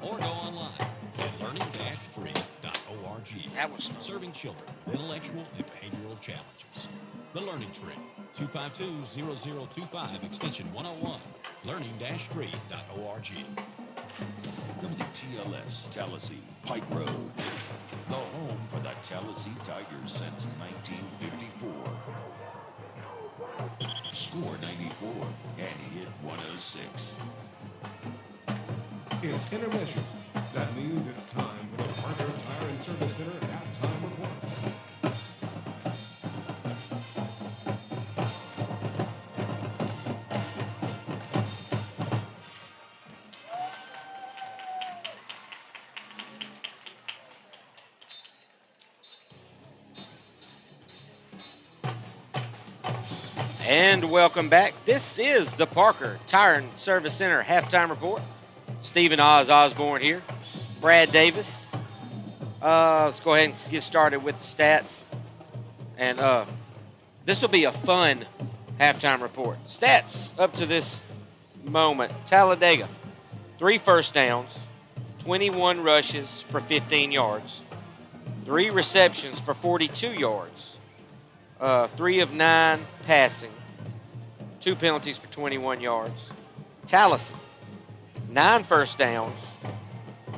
or go online at learning-tree.org. That was fun. Serving children with intellectual and behavioral challenges. The Learning Tree, 252-0025, extension 101, learning-tree.org. WTLS, Tallassee, Pike Road. The home for the Tallassee Tigers since 1954. Score 94 and hit 106. It's intermission. That means it's time for the Parker Tire and Service Center halftime report. And welcome back. This is the Parker Tire and Service Center halftime report. Stephen Oz Osborne here. Brad Davis. Let's go ahead and get started with the stats. And this will be a fun halftime report. Stats up to this moment. Talladega, 3 first downs, 21 rushes for 15 yards, 3 receptions for 42 yards, 3 of 9 passing, 2 penalties for 21 yards. Tallassee, 9 first downs,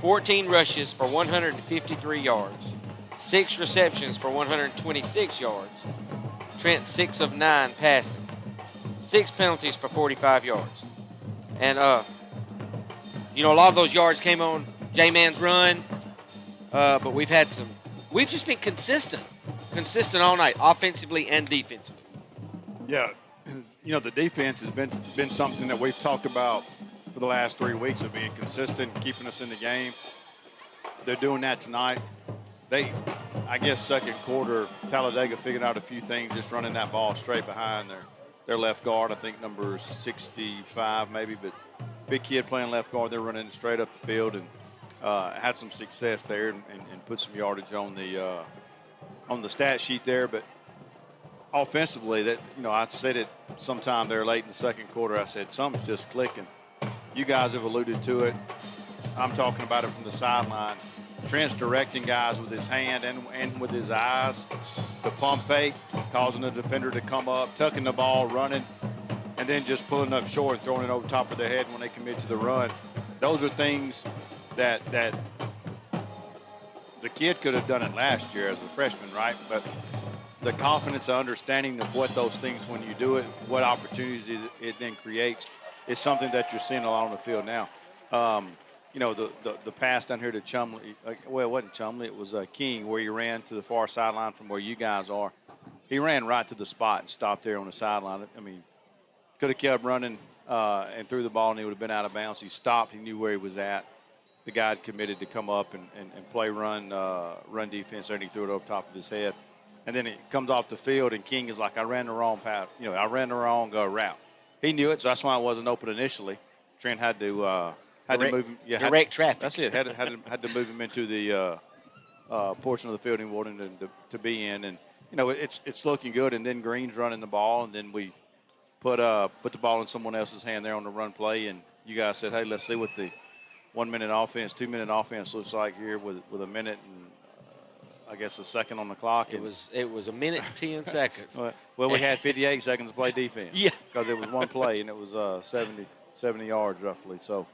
14 rushes for 153 yards, 6 receptions for 126 yards. Trent, 6 of 9 passing, 6 penalties for 45 yards. And, a lot of those yards came on J-Man's run, but we've just been consistent all night, offensively and defensively. Yeah, the defense has been something that we've talked about for the last 3 weeks of being consistent, keeping us in the game. They're doing that tonight. Second quarter, Talladega figured out a few things, just running that ball straight behind their left guard. I think number 65 maybe, but big kid playing left guard. They're running it straight up the field and had some success there and put some yardage on the stat sheet there. But offensively, I said it sometime there late in the second quarter. I said something's just clicking. You guys have alluded to it. I'm talking about it from the sideline. Trent's directing guys with his hand and with his eyes. The pump fake, causing the defender to come up, tucking the ball, running, and then just pulling up short and throwing it over top of their head when they commit to the run. Those are things that the kid could have done it last year as a freshman, right? But the confidence, the understanding of what those things, when you do it, what opportunities it then creates, is something that you're seeing along the field now. The pass down here to Chumley, well, it wasn't Chumley, it was King, where he ran to the far sideline from where you guys are. He ran right to the spot and stopped there on the sideline. I mean, could have kept running and threw the ball, and he would have been out of bounds. He stopped. He knew where he was at. The guy had committed to come up and play run defense, and he threw it over top of his head. And then it comes off the field, and King is like, I ran the wrong path. I ran the wrong route. He knew it, so that's why it wasn't open initially. Trent had to move him. Yeah, direct traffic. That's it. Had to move him into the portion of the field he wanted him to be in, and it's looking good. And then Green's running the ball, and then we put the ball in someone else's hand there on the run play. And you guys said, hey, let's see what the 1 minute offense, 2 minute offense looks like here with a minute and I guess a second on the clock. It was a minute and 10 seconds. Well, we had 58 seconds to play defense. Yeah, because it was one play and it was 70 yards roughly. So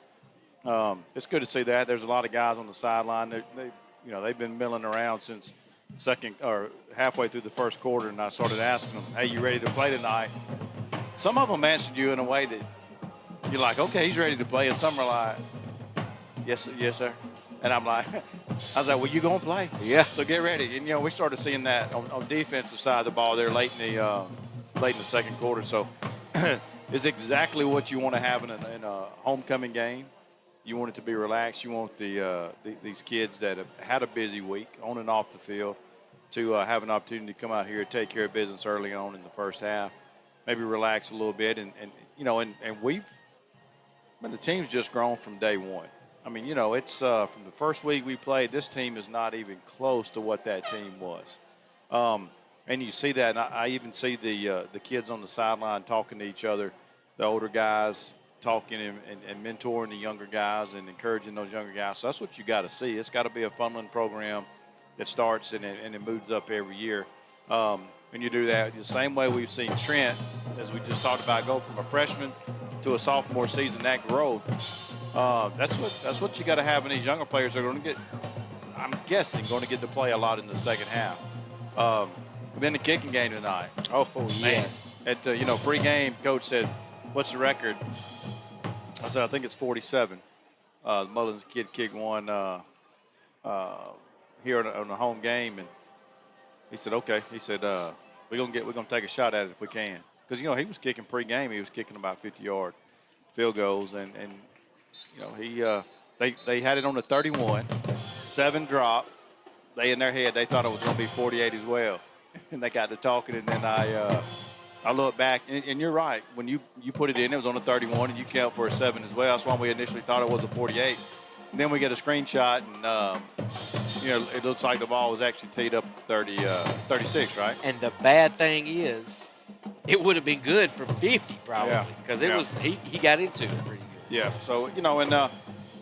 it's good to see that. There's a lot of guys on the sideline. They've been milling around since second or halfway through the first quarter, and I started asking them, "Hey, you ready to play tonight?" Some of them answered you in a way that you're like, "Okay, he's ready to play," and some are like, "Yes, sir." And I'm like, I was like, well, you gonna play? Yeah. So get ready. And we started seeing that on defensive side of the ball there late in the second quarter. So it's exactly what you want to have in a homecoming game. You want it to be relaxed. You want these kids that have had a busy week on and off the field to have an opportunity to come out here and take care of business early on in the first half. Maybe relax a little bit, and the team's just grown from day one. I mean, it's from the first week we played, this team is not even close to what that team was. And you see that, and I even see the kids on the sideline talking to each other, the older guys, talking and mentoring the younger guys and encouraging those younger guys. So that's what you got to see. It's got to be a funneling program that starts and it moves up every year. When you do that, the same way we've seen Trent, as we just talked about, go from a freshman to a sophomore season, that growth. That's what you got to have in these younger players. They're going to get, I'm guessing, going to get to play a lot in the second half. Then the kicking game tonight. Oh, yes. At pre-game, coach said, "What's the record?" I said, "I think it's 47." The Mullins kid kicked one here on the home game, and he said, "Okay." He said, "We're gonna take a shot at it if we can," because he was kicking pre-game. He was kicking about 50-yard field goals, and they had it on the 31, 7 drop. They in their head they thought it was gonna be 48 as well, and they got to talking, and then I look back, and you're right. When you put it in, it was on the 31, and you count for a 7 as well. That's why we initially thought it was a 48. And then we get a screenshot, and it looks like the ball was actually teed up at 36, right? And the bad thing is, it would have been good for 50 probably, because he got into it pretty good. Yeah. So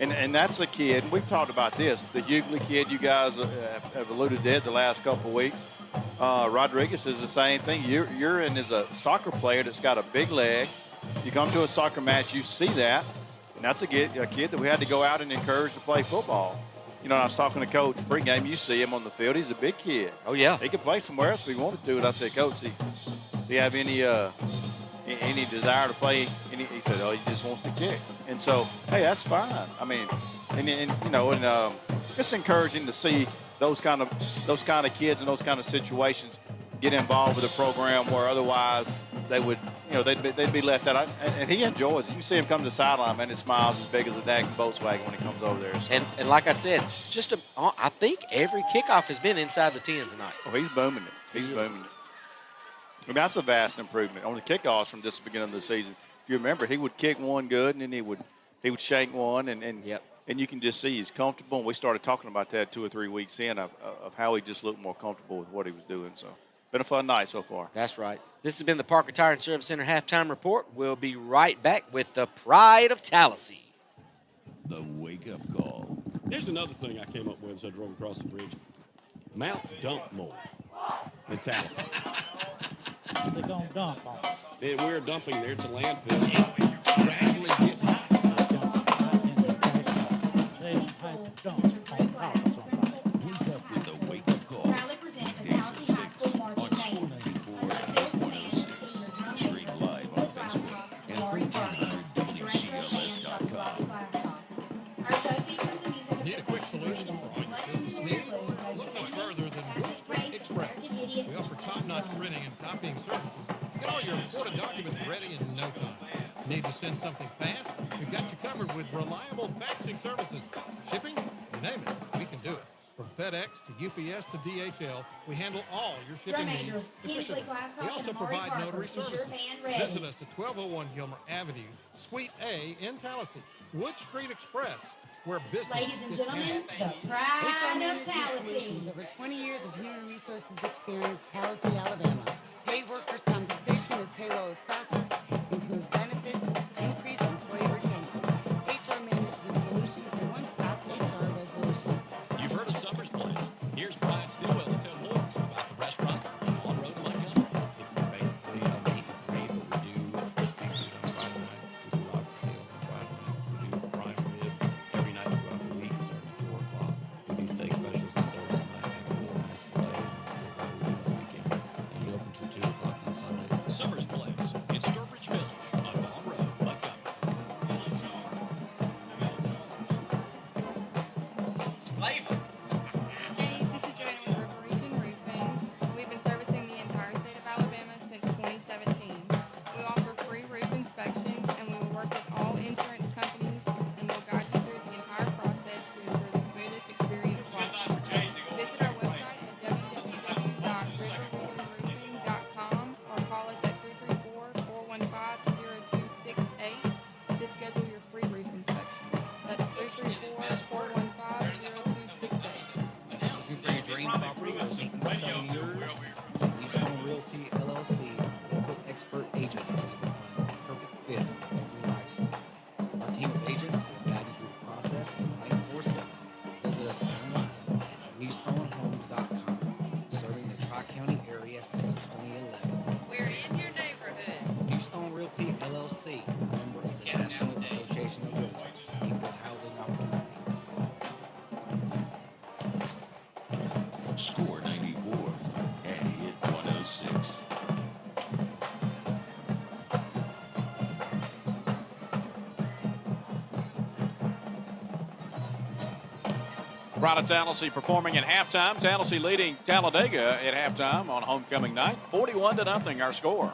and that's a kid. And we've talked about this. The Hughley kid, you guys have alluded to it the last couple of weeks. Rodriguez is the same thing. You're in as a soccer player that's got a big leg. You come to a soccer match, you see that, and that's a kid that we had to go out and encourage to play football. I was talking to Coach pregame. You see him on the field. He's a big kid. Oh, yeah. He could play somewhere else if he wanted to. And I said, "Coach, do you have any desire to play?" He said, "Oh, he just wants to kick." And so, hey, that's fine. I mean, it's encouraging to see those kind of kids in those kind of situations get involved with a program where otherwise they would, they'd be left out. And he enjoys it. You see him come to the sideline, man, his smile's as big as a Dag Volkswagen when he comes over there. So. And like I said, I think every kickoff has been inside the 10 tonight. Oh, he's booming it. He's booming it. I mean, that's a vast improvement on the kickoffs from just the beginning of the season. If you remember, he would kick one good, and then he would shank one, and you can just see he's comfortable. And we started talking about that 2 or 3 weeks in of how he just looked more comfortable with what he was doing. So, been a fun night so far. That's right. This has been the Parker Tire and Service Center halftime report. We'll be right back with the pride of Tallassee. The wake-up call. Here's another thing I came up with as I drove across the bridge. Mount dump more in Tallassee. They're going to dump on us. We're dumping there. It's a landfill. Gradually getting They don't have to dump on top of somebody. Wake up with the wake-up call. Weekdays at 6 on School 94 106. Stream live on Facebook and 1300WGLS.com. Need a quick solution for all your business needs? Look no further than Boost Express. We offer top-notch printing and copying services. Get all your important documents ready in no time. Need to send something fast? We've got you covered with reliable faxing services. Shipping? You name it, we can do it. From FedEx to UPS to DHL, we handle all your shipping needs efficiently. We also provide notary services. Visit us at 1201 Gilmer Avenue, Suite A in Tallassee. Wood Street Express, where business Ladies and is gentlemen, handled. the pride of Solutions, Tallassee. over 20 years of human resources experience, Tallassee, Alabama. Paid workers' compensation as payroll is processed, improved benefits, increased employee retention. HR Management Solutions, the one-stop HR resolution. You've heard of Summer's Place. Here's Brian Stillwell to tell more about the restaurant on Road to Lake Gunner. It's basically a meet and greet, but we do fresh seafood on Friday nights. We do lobster tails on Friday nights. We do prime rib every night throughout the week, starting at 4 o'clock. We do steak specials on Thursday night, have a really nice filet, and we're on weekends. And we open till 2 o'clock on Sundays. Summer's Place in Sturbridge Village on us online at newstonehomes.com, serving the Tri-County area since 2011. We're in your neighborhood. New Stone Realty LLC, a member of the National Association of Realtors, Equal Housing Opportunity. Score 94 and hit 106. Proud of Tallassee performing at halftime. Tallassee leading Talladega at halftime on homecoming night. 41-0 our score.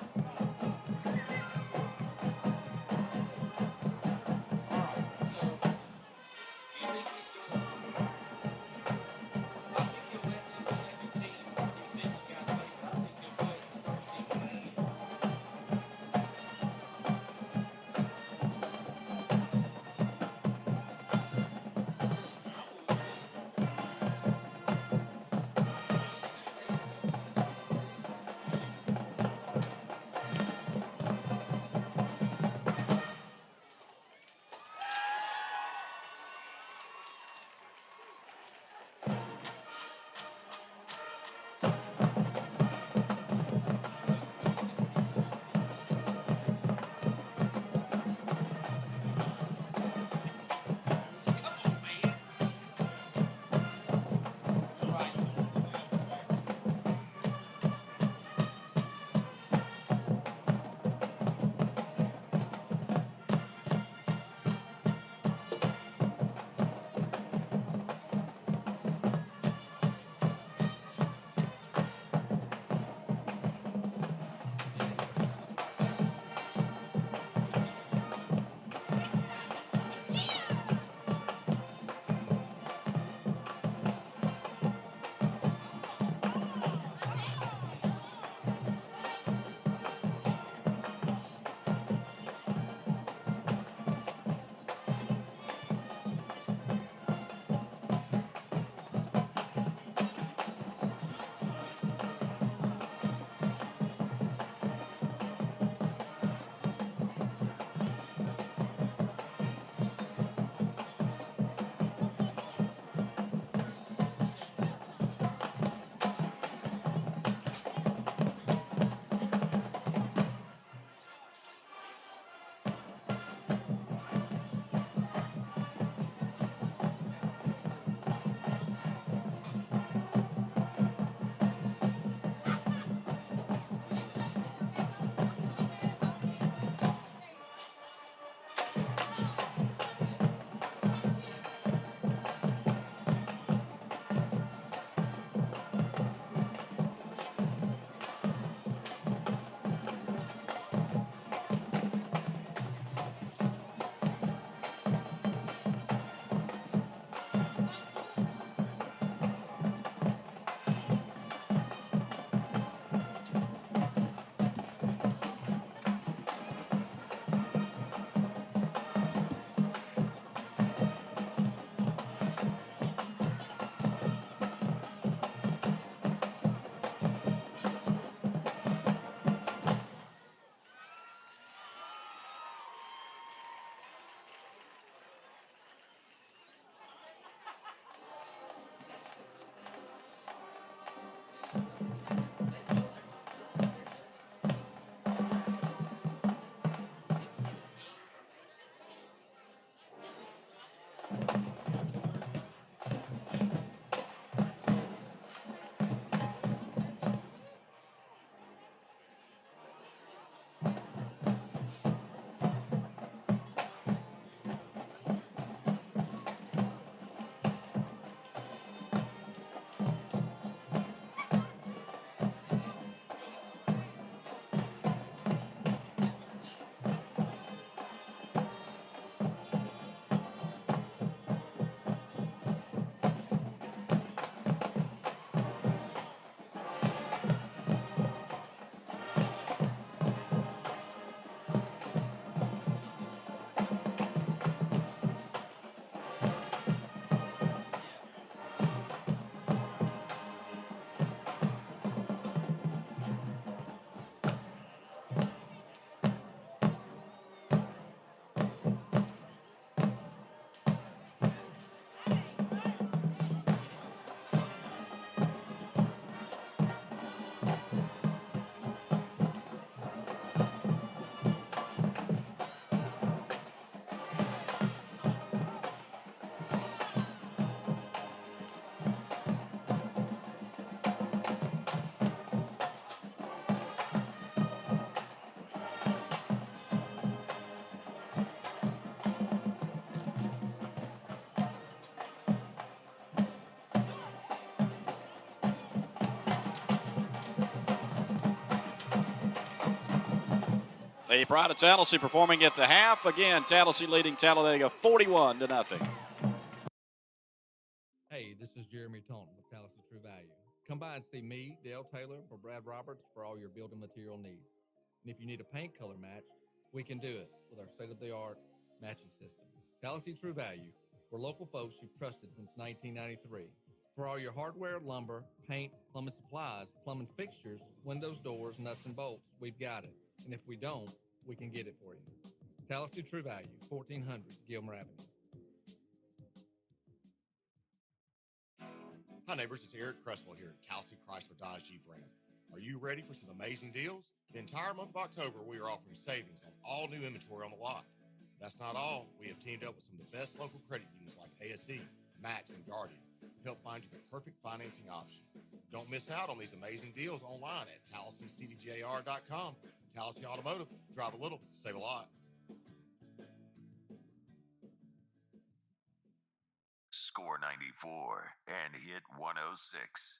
The Pride of Tallassee performing at the half. Again, Tallassee leading Talladega 41-0. Hey, this is Jeremy Taunton with Tallassee True Value. Come by and see me, Dale Taylor, or Brad Roberts for all your building material needs. And if you need a paint color match, we can do it with our state-of-the-art matching system. Tallassee True Value, we're local folks you've trusted since 1993. For all your hardware, lumber, paint, plumbing supplies, plumbing fixtures, windows, doors, nuts, and bolts, we've got it. And if we don't, we can get it for you. Tallassee True Value, 1400 Gilmer Avenue. Hi neighbors, it's Eric Cresswell here at Tallassee Chrysler Dodge Jeep Ram. Are you ready for some amazing deals? The entire month of October, we are offering savings on all new inventory on the lot. That's not all. We have teamed up with some of the best local credit unions like ASE, Max, and Guardian to help find you the perfect financing option. Don't miss out on these amazing deals online at TallasseeCDJR.com. Tallassee Automotive. Drive a little, save a lot. Score 94 and hit 106.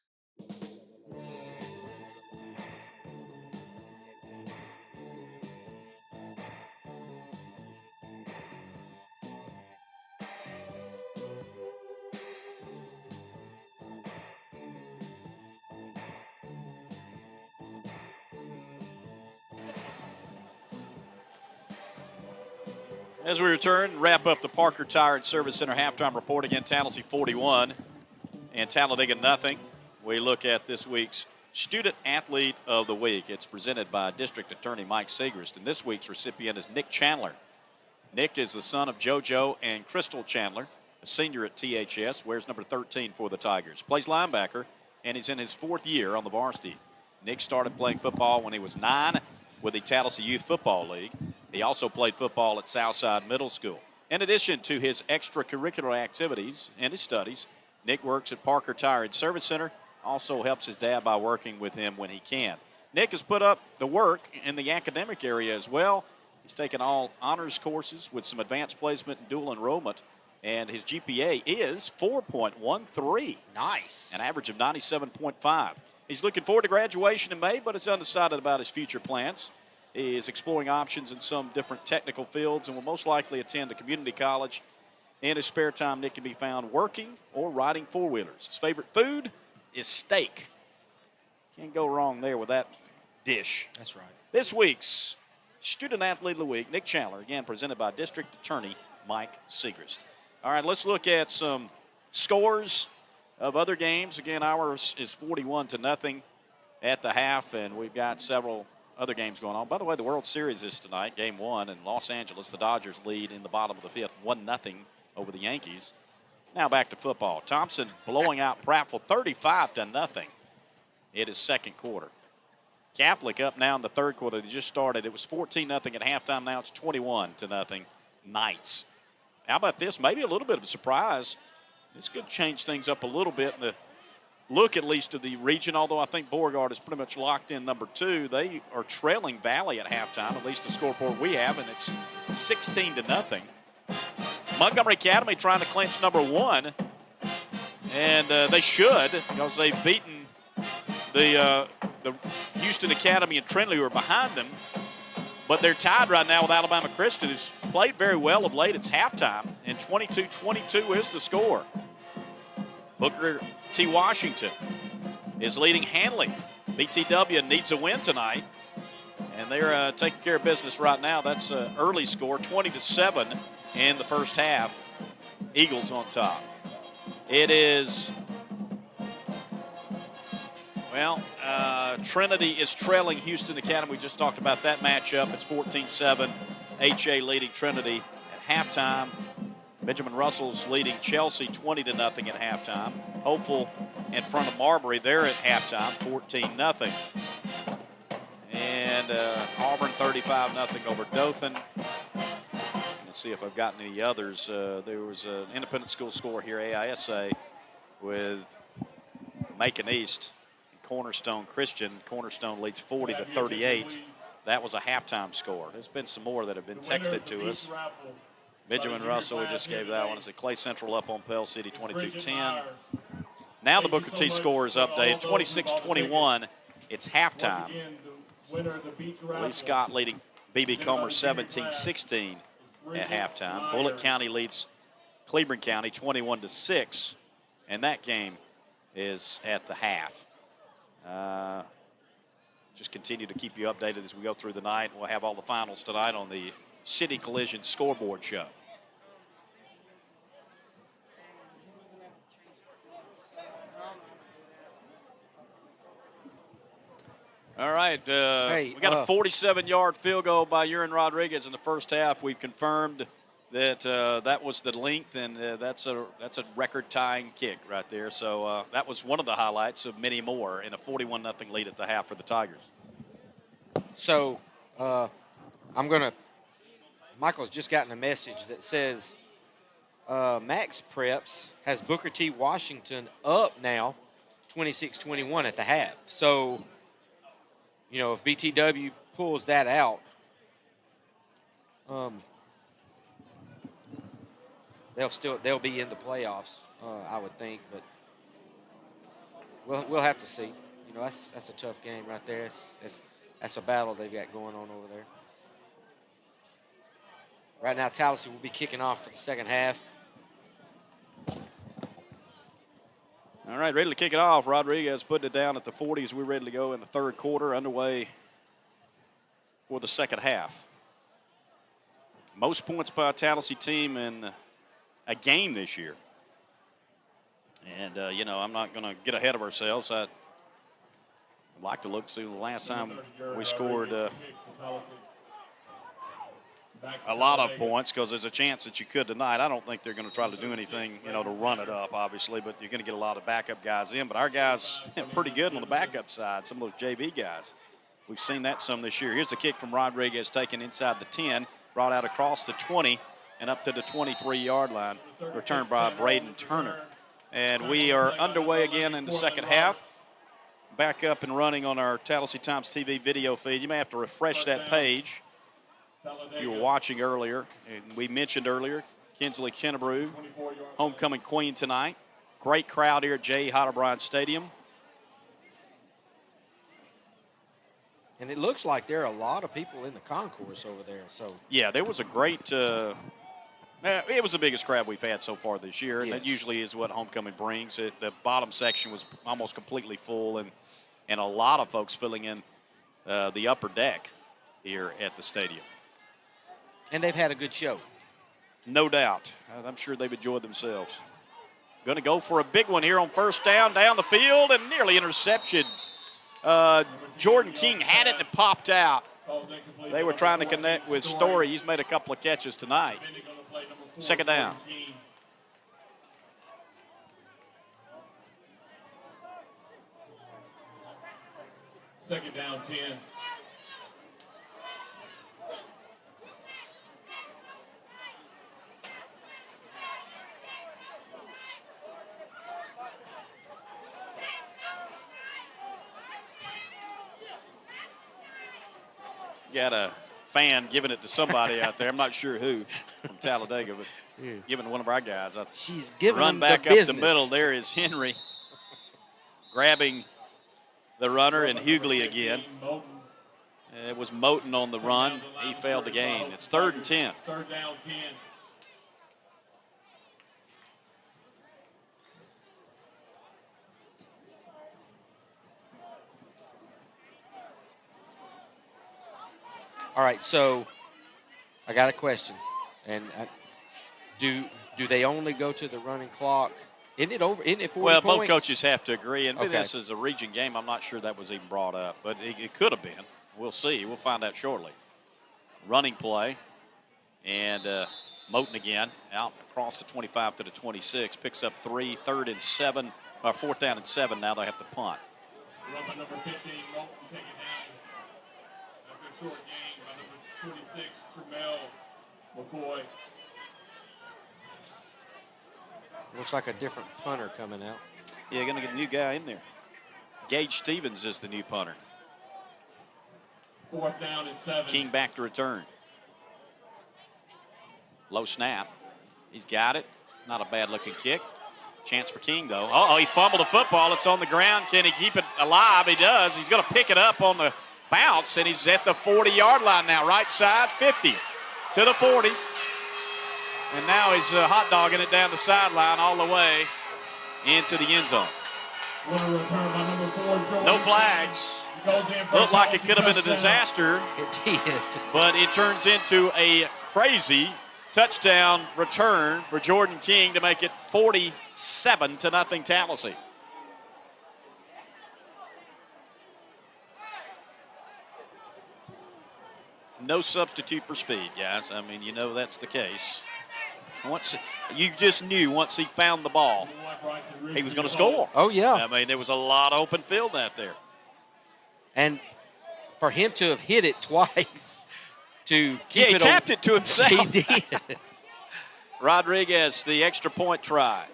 As we return, wrap up the Parker Tire and Service Center halftime report. Again, Tallassee 41 and Talladega nothing. We look at this week's Student Athlete of the Week. It's presented by District Attorney Mike Segrist, and this week's recipient is Nick Chandler. Nick is the son of JoJo and Crystal Chandler, a senior at THS, wears number 13 for the Tigers. Plays linebacker, and he's in his 4th year on the varsity. Nick started playing football when he was 9 with the Tallassee Youth Football League. He also played football at Southside Middle School. In addition to his extracurricular activities and his studies, Nick works at Parker Tire and Service Center, also helps his dad by working with him when he can. Nick has put up the work in the academic area as well. He's taken all honors courses with some advanced placement and dual enrollment, and his GPA is 4.13. Nice. An average of 97.5. He's looking forward to graduation in May, but is undecided about his future plans. He is exploring options in some different technical fields and will most likely attend a community college. In his spare time, Nick can be found working or riding four-wheelers. His favorite food is steak. Can't go wrong there with that dish. That's right. This week's Student Athlete of the Week, Nick Chandler, again presented by District Attorney Mike Segrist. All right, let's look at some scores of other games. Again, ours is 41-0 at the half, and we've got several other games going on. By the way, the World Series is tonight, Game 1, in Los Angeles. The Dodgers lead in the bottom of the 5th, 1-0 over the Yankees. Now back to football. Thompson blowing out Prattville 35-0 in his second quarter. Catholic up now in the third quarter. They just started. It was 14-0 at halftime. Now it's 21-0 Knights. How about this? Maybe a little bit of a surprise. This could change things up a little bit in the look, at least, of the region, although I think Beauregard is pretty much locked in number 2. They are trailing Valley at halftime, at least the scoreboard we have, and it's 16-0. Montgomery Academy trying to clinch number 1, and they should, because they've beaten the Houston Academy and Trinity, who are behind them. But they're tied right now with Alabama Christian, who's played very well of late. It's halftime, and 22-22 is the score. Booker T. Washington is leading Hanley. BTW needs a win tonight, and they're taking care of business right now. That's an early score, 20-7 in the first half. Eagles on top. It is, well, Trinity is trailing Houston Academy. We just talked about that matchup. It's 14-7. HA leading Trinity at halftime. Benjamin Russell's leading Chelsea 20-0 at halftime. Hopeful in front of Marbury. They're at halftime, 14-0. And Auburn 35-0 over Dothan. Let's see if I've gotten any others. There was an independent school score here, AISA, with Macon East and Cornerstone Christian. Cornerstone leads 40-38. That was a halftime score. There's been some more that have been texted to us. Benjamin Russell, we just gave that one. It's a Clay Central up on Pell City, 22-10. Now the Booker T score is updated, 26-21. It's halftime. Lee Scott leading B.B. Comer 17-16 at halftime. Bullitt County leads Cleburne County 21-6, and that game is at the half. Just continue to keep you updated as we go through the night. We'll have all the finals tonight on the City Collision Scoreboard Show. All right, we got a 47-yard field goal by Urin Rodriguez in the first half. We've confirmed that that was the length, and that's a record-tying kick right there. So that was one of the highlights of many more in a 41-0 lead at the half for the Tigers. So Michael's just gotten a message that says Max Preps has Booker T. Washington up now 26-21 at the half. So, you know, if BTW pulls that out, they'll be in the playoffs, I would think, but we'll have to see. You know, that's a tough game right there. That's a battle they've got going on over there. Right now, Tallassee will be kicking off for the second half. All right, ready to kick it off. Rodriguez putting it down at the 40 as we're ready to go in the third quarter, underway for the second half. Most points by a Tallassee team in a game this year. And, you know, I'm not going to get ahead of ourselves. I'd like to look see the last time we scored a lot of points, because there's a chance that you could tonight. I don't think they're going to try to do anything, you know, to run it up, obviously, but you're going to get a lot of backup guys in. But our guys are pretty good on the backup side, some of those JV guys. We've seen that some this year. Here's a kick from Rodriguez taken inside the 10, brought out across the 20 and up to the 23-yard line, returned by Braden Turner. And we are underway again in the second half. Back up and running on our Tallassee Times TV video feed. You may have to refresh that page. If you were watching earlier, and we mentioned earlier, Kinsley Kennebrew, homecoming queen tonight. Great crowd here at J. Heidelbrand Stadium. And it looks like there are a lot of people in the concourse over there. So yeah, there was a great it was the biggest crowd we've had so far this year, and Yes. that usually is what homecoming brings. The bottom section was almost completely full, and a lot of folks filling in the upper deck here at the stadium. And they've had a good show. No doubt. I'm sure they've enjoyed themselves. Going to go for a big one here on first down the field, and nearly interception. Jordan King had it and it popped out. They were trying to connect with Story. He's made a couple of catches tonight. Second down. Second down, 10. Got a fan giving it to somebody out there. I'm not sure who from Talladega, but giving one of our guys. She's giving run them back the up business. the middle. There is Henry grabbing the runner, and Hughley again. It was Moten on the run. He failed to gain. It's 3rd and 10. Third down, 10. All right, so I got a question. And do they only go to the running clock? Isn't it over? Isn't it 40 Well, points? both coaches have to agree. And Okay. this is a region game. I'm not sure that was even brought up, but it could have been. We'll see. We'll find out shortly. Running play. And Moten again out across the 25 to the 26. Picks up 3, 3rd and 7. 4th down and 7. Now they have to punt. Run by number 15, Moten take it down. After a short gain by number 26, Tremel McCoy. Looks like a different punter coming out. Yeah, going to get a new guy in there. Gage Stevens is the new punter. 4th down and 7. King back to return. Low snap. He's got it. Not a bad-looking kick. Chance for King, though. Oh, he fumbled the football. It's on the ground. Can he keep it alive? He does. He's going to pick it up on the bounce, and he's at the 40-yard line now. Right side, 50 to the 40. And now he's hot dogging it down the sideline all the way into the end zone. No flags. Looked like it could have been a disaster. It did. But it turns into a crazy touchdown return for Jordan King to make it 47-0 Tallassee. No substitute for speed, guys. I mean, you know that's the case. You just knew once he found the ball, he was going to score. Oh, yeah. I mean, there was a lot of open field out there. And for him to have hit it twice to keep he tapped it to himself. He did. Rodriguez, the extra point try.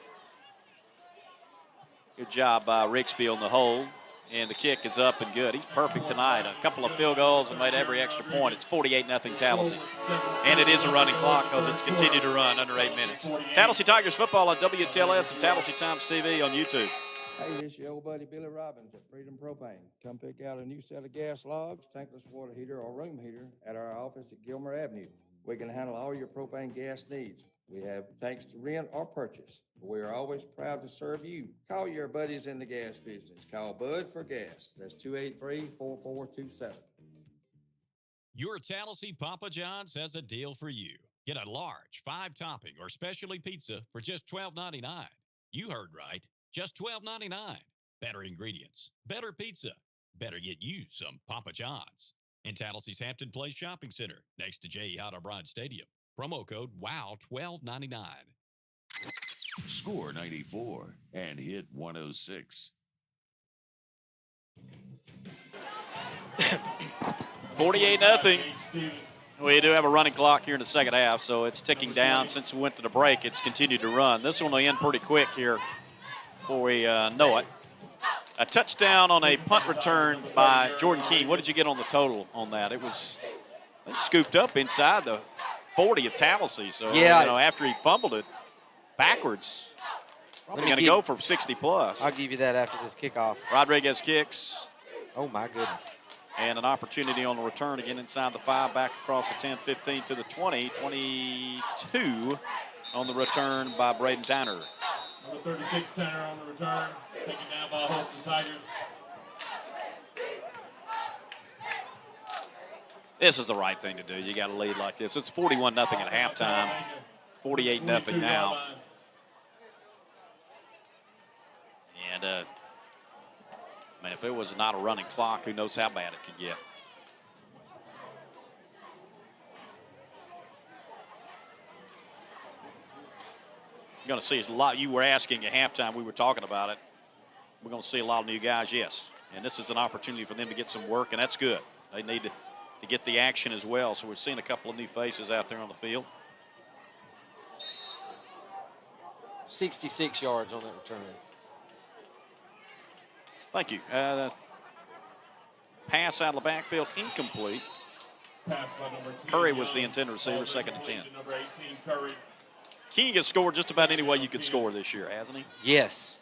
Good job by Rixby on the hold. And the kick is up and good. He's perfect tonight. A couple of field goals and made every extra point. It's 48-0 Tallassee. And it is a running clock because it's continued to run under 8 minutes. Tallassee Tigers football on WTLS and Tallassee Times TV on YouTube. Hey, this is your old buddy Billy Robbins at Freedom Propane. Come pick out a new set of gas logs, tankless water heater, or room heater at our office at Gilmer Avenue. We can handle all your propane gas needs. We have tanks to rent or purchase. We are always proud to serve you. Call your buddies in the gas business. Call Bud for gas. That's 283-4427. Your Tallassee Papa John's has a deal for you. Get a large 5-topping or specialty pizza for just $12.99. You heard right. Just $12.99. Better ingredients, better pizza, better get you some Papa John's. In Tallassee's Hampton Place Shopping Center, next to J. Howard Bryan Stadium. Promo code WOW1299. Score 94 and hit 106. 48-0. We do have a running clock here in the second half, so it's ticking down. Since we went to the break, it's continued to run. This one will end pretty quick here before we know it. A touchdown on a punt return by Jordan King. What did you get on the total on that? It was scooped up inside the 40 of Tallassee. So, yeah, after he fumbled it backwards, probably going to go for 60+. I'll give you that after this kickoff. Rodriguez kicks. Oh, my goodness. And an opportunity on the return again inside the 5, back across the 10, 15 to the 20, 22 on the return by Braden Tanner. Number 36 Tanner on the return, taken down by Holston Tigers. This is the right thing to do. You got to lead like this. It's 41-0 at halftime, 48-0 now. And, if it was not a running clock, who knows how bad it could get. You're going to see a lot. You were asking at halftime, we were talking about it. We're going to see a lot of new guys, yes. And this is an opportunity for them to get some work, and that's good. They need to get the action as well. So we're seeing a couple of new faces out there on the field. 66 yards on that return. Thank you. Pass out of the backfield, incomplete. Curry was the intended receiver, 2nd and 10. Number 18, Curry. King has scored just about any way you could score this year, hasn't he? Yes.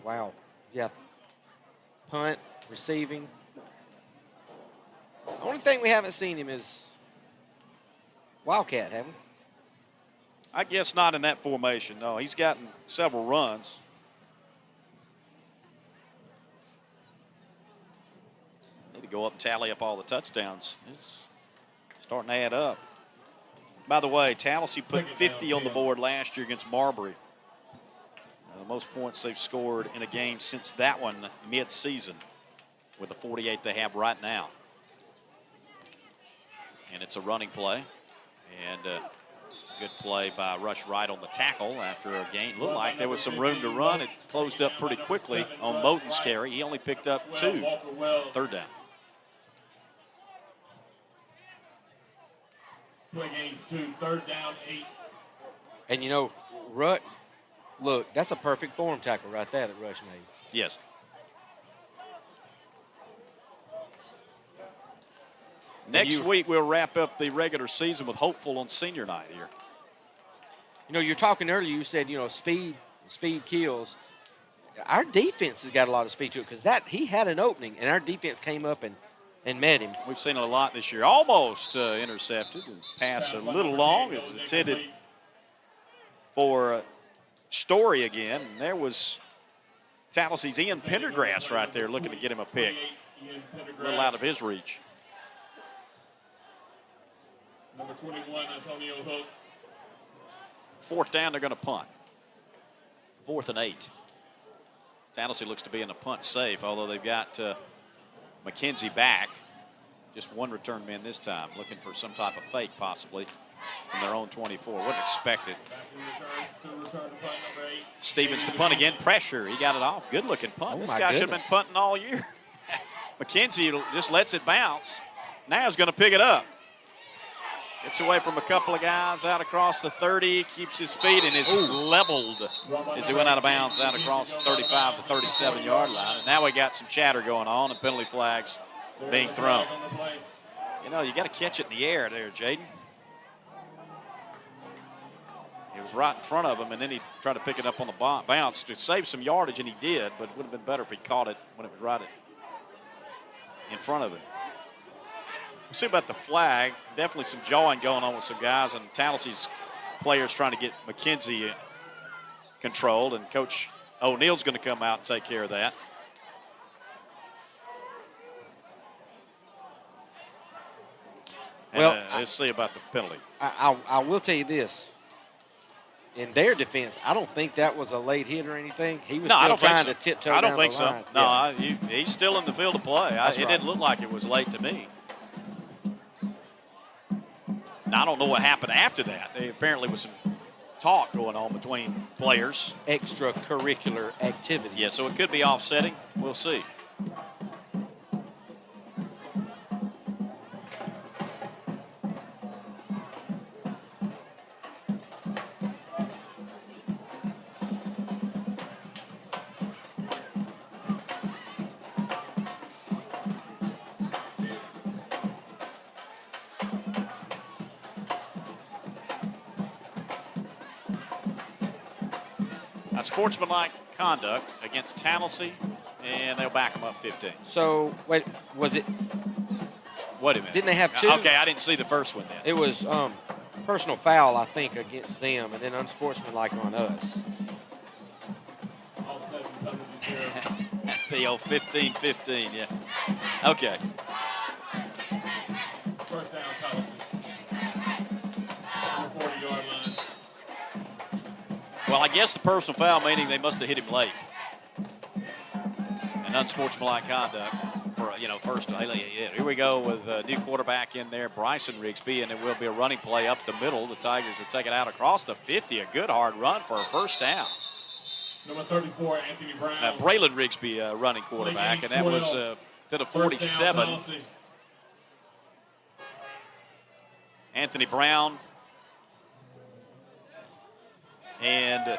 Wow. Yeah. Punt, receiving. The only thing we haven't seen him is Wildcat, haven't we? I guess not in that formation. No, he's gotten several runs. Need to go up and tally up all the touchdowns. It's starting to add up. By the way, Tallassee put 50 on the board last year against Marbury. The most points they've scored in a game since that one mid-season, with the 48 they have right now. And it's a running play. And good play by Rush Wright on the tackle after a gain. Looked like there was some room to run. It closed up pretty quickly on Moten's carry. He only picked up 2. 3rd down. Play gains 2, 3rd down, 8. And look, that's a perfect form tackle right there that Rush made. Yes. Next week, we'll wrap up the regular season with Hopeful on senior night here. You're talking earlier, you said, speed kills. our defense has got a lot of speed to it because he had an opening, and our defense came up and met him. We've seen it a lot this year. Almost intercepted. Pass a little long. It was intended for Story again. And there was Tallassee's Ian Pendergrass right there looking to get him a pick. A little out of his reach. Number 21, Antonio Hooks. 4th down, they're going to punt. 4th and 8. Tallassee looks to be in the punt safe, although they've got McKenzie back. Just one return man this time, looking for some type of fake possibly from their own 24. Wouldn't expect it. Stevens to punt again. Pressure. He got it off. Good looking punt. This guy should have been punting all year. McKenzie just lets it bounce. Now he's going to pick it up. Gets away from a couple of guys out across the 30, keeps his feet, and is leveled as he went out of bounds out across the 35 to 37-yard line. And now we got some chatter going on and penalty flags being thrown. You know, you got to catch it in the air there, Jaden. He was right in front of him, and then he tried to pick it up on the bounce to save some yardage, and he did, but it would have been better if he caught it when it was right in front of him. We'll see about the flag. Definitely some jawing going on with some guys, and Tallassee's players trying to get McKenzie controlled, and Coach O'Neill's going to come out and take care of that. And, well, let's see about the penalty. I will tell you this. In their defense, I don't think that was a late hit or anything. He was still trying to tiptoe down the line. I don't think so. No, he's still in the field of play. It didn't look like it was late to me. Now, I don't know what happened after that. There apparently was some talk going on between players. Extracurricular activity. Yeah, so it could be offsetting. We'll see. Sportsmanlike conduct against Tallassee, and they'll back them up 15. So, wait, was it? Wait a minute. Didn't they have two? Okay, I didn't see the first one then. It was personal foul, I think, against them, and then unsportsmanlike on us. The old 15-15, yeah. Okay. First down, Tallassee. 40-yard line. Well, I guess the personal foul, meaning they must have hit him late. And unsportsmanlike conduct for, first. Here we go with a new quarterback in there, Bryson Rigsby, and it will be a running play up the middle. The Tigers will take it out across the 50. A good hard run for a first down. Number 34, Anthony Brown. Braylon Rigsby running quarterback, and that was to the 47. Anthony Brown. And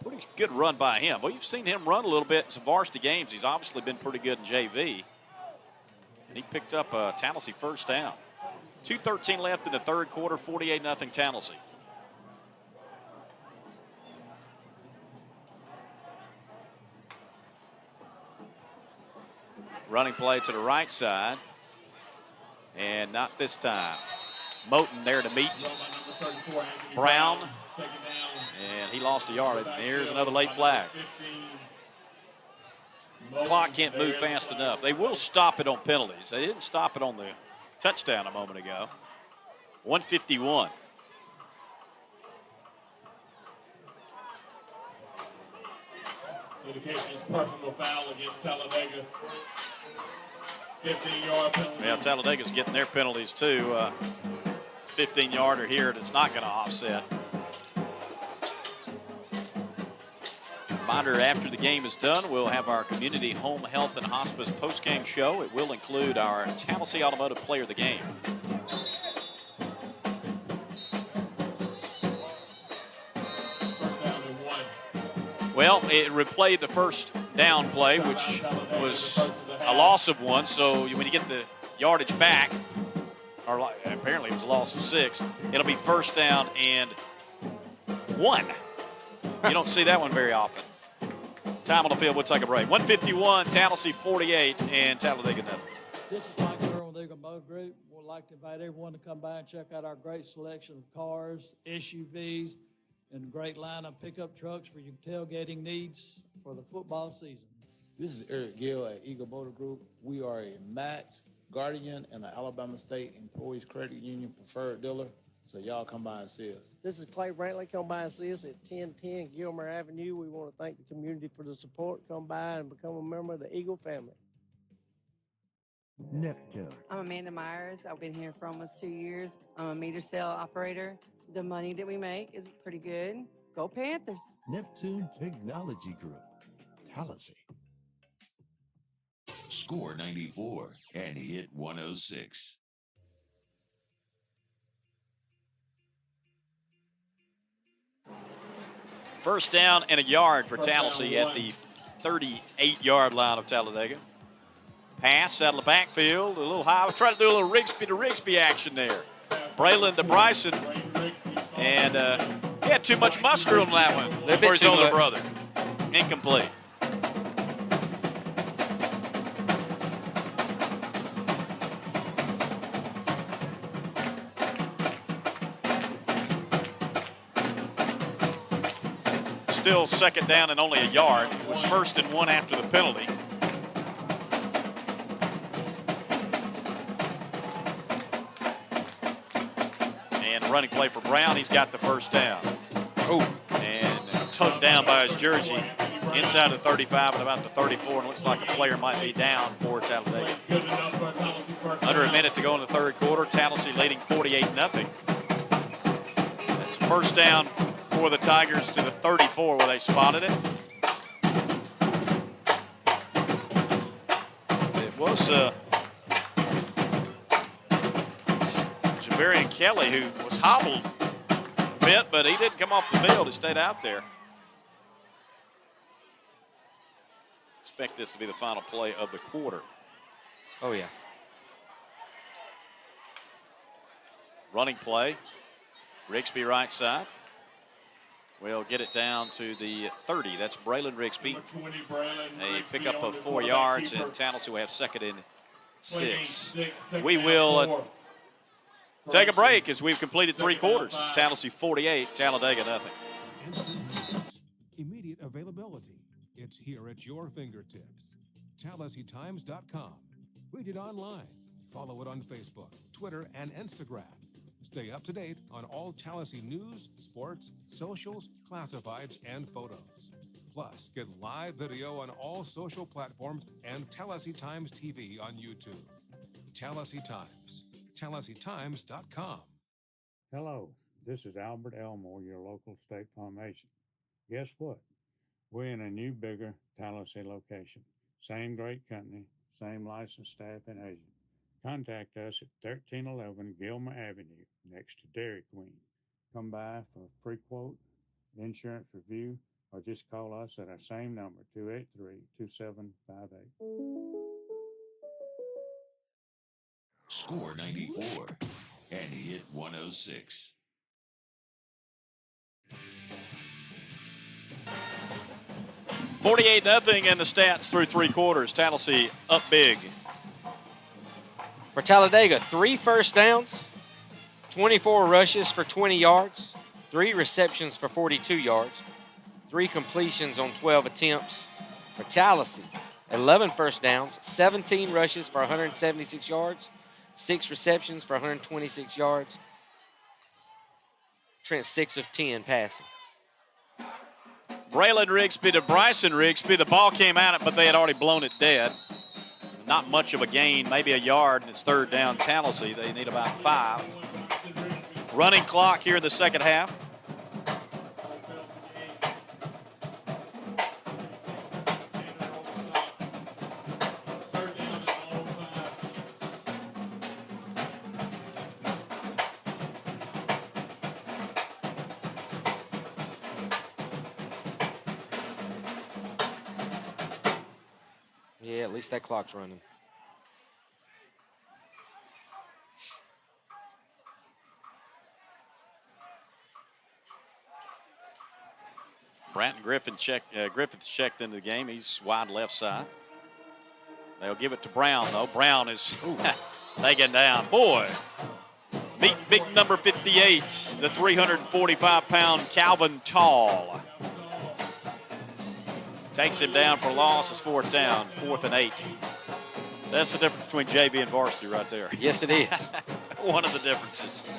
pretty good run by him. Well, you've seen him run a little bit in some varsity games. He's obviously been pretty good in JV. And he picked up a Tallassee first down. 2:13 left in the third quarter, 48-0 Tallassee. Running play to the right side. And not this time. Moten there to meet Brown, and he lost a yard. And here's another late flag. Clock can't move fast enough. They will stop it on penalties. They didn't stop it on the touchdown a moment ago. 151. Indication is personal foul against Talladega. 15-yard penalty. Yeah, Talladega's getting their penalties too. 15-yarder here that's not going to offset. Reminder, after the game is done, we'll have our Community Home Health and Hospice post-game show. It will include our Tallassee Automotive Player of the Game. First down and 1. Well, it replayed the first down play, which was a loss of 1. So when you get the yardage back, or apparently it was a loss of 6, it'll be first down and 1. You don't see that one very often. Time on the field. We'll take a break. 151, Tallassee 48, and Talladega nothing. This is Mike Earl with Eagle Motor Group. We'd like to invite everyone to come by and check out our great selection of cars, SUVs, and a great line of pickup trucks for your tailgating needs for the football season. This is Eric Gill at Eagle Motor Group. We are a Max, Guardian, and an Alabama State Employees Credit Union preferred dealer. So y'all come by and see us. This is Clay Brantley. Come by and see us at 1010 Gilmer Avenue. We want to thank the community for the support. Come by and become a member of the Eagle family. Neptune. I'm Amanda Myers. I've been here for almost 2 years. I'm a meter cell operator. The money that we make is pretty good. Go Panthers. Neptune Technology Group. Tallassee. Score 94 and hit 106. First down and a yard for Tallassee at the 38-yard line of Talladega. Pass out of the backfield, a little high. I was trying to do a little Rigsby to Rigsby action there. Braylon to Bryson, and he had too much mustard on that one for his older brother. Incomplete. Still second down and only a yard. It was 1st and 1 after the penalty. And running play for Brown. He's got the first down. Oh, and tucked down by his jersey inside the 35 and about the 34. And looks like a player might be down for Talladega. Under a minute to go in the third quarter. Tallassee leading 48-0. That's first down for the Tigers to the 34 where they spotted it. It was Javarian Kelly who was hobbled a bit, but he didn't come off the field. He stayed out there. Expect this to be the final play of the quarter. Oh, yeah. Running play. Rigsby right side. We'll get it down to the 30. That's Braylon Rigsby. A pickup of 4 yards, and Tallassee will have second and 6. We will take a break as we've completed 3 quarters. It's Tallassee 48, Talladega nothing. Instant news, immediate availability. It's here at your fingertips. TallasseeTimes.com. Read it online. Follow it on Facebook, Twitter, and Instagram. Stay up to date on all Tallassee news, sports, socials, classifieds, and photos. Plus, get live video on all social platforms and Tallassee Times TV on YouTube. Tallassee Times. TallasseeTimes.com. Hello, this is Albert Elmore, your local State Farm agent. Guess what? We're in a new, bigger Tallassee location. Same great company, same licensed staff and agent. Contact us at 1311 Gilmer Avenue, next to Dairy Queen. Come by for a free quote, insurance review, or just call us at our same number, 283-2758. Score 94 and hit 106. $48-0 in the stats through 3 quarters. Tallassee up big. For Talladega, 3 first downs, 24 rushes for 20 yards, 3 receptions for 42 yards, 3 completions on 12 attempts. For Tallassee, 11 first downs, 17 rushes for 176 yards, 6 receptions for 126 yards. Trent 6 of 10 passing. Braylon Rigsby to Bryson Rigsby. The ball came at it, but they had already blown it dead. Not much of a gain, maybe a yard, and it's third down Tallassee. They need about 5. Running clock here in the second half. Yeah, at least that clock's running. Bratton Griffiths checked into the game. He's wide left side. They'll give it to Brown, though. Brown is taken down. Boy, meet big number 58, the 345-pound Calvin Tall. Takes him down for a loss. It's fourth down, 4th and 8. That's the difference between JV and varsity right there. Yes, it is. One of the differences.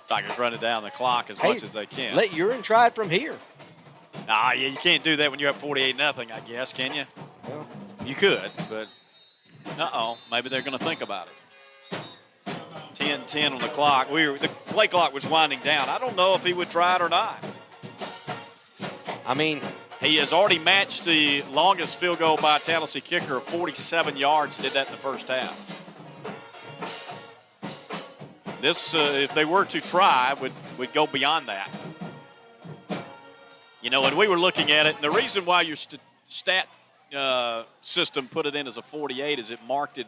Tigers running down the clock as much as they can. Let Urine try it from here. Yeah, you can't do that when you're up 48-0, I guess, can you? Well, you could, but maybe they're going to think about it. 10-10 on the clock. The play clock was winding down. I don't know if he would try it or not. I mean, he has already matched the longest field goal by a Tallassee kicker of 47 yards. Did that in the first half. This, if they were to try, would go beyond that. You know, and we were looking at it, and the reason why your stat system put it in as a 48 is it marked it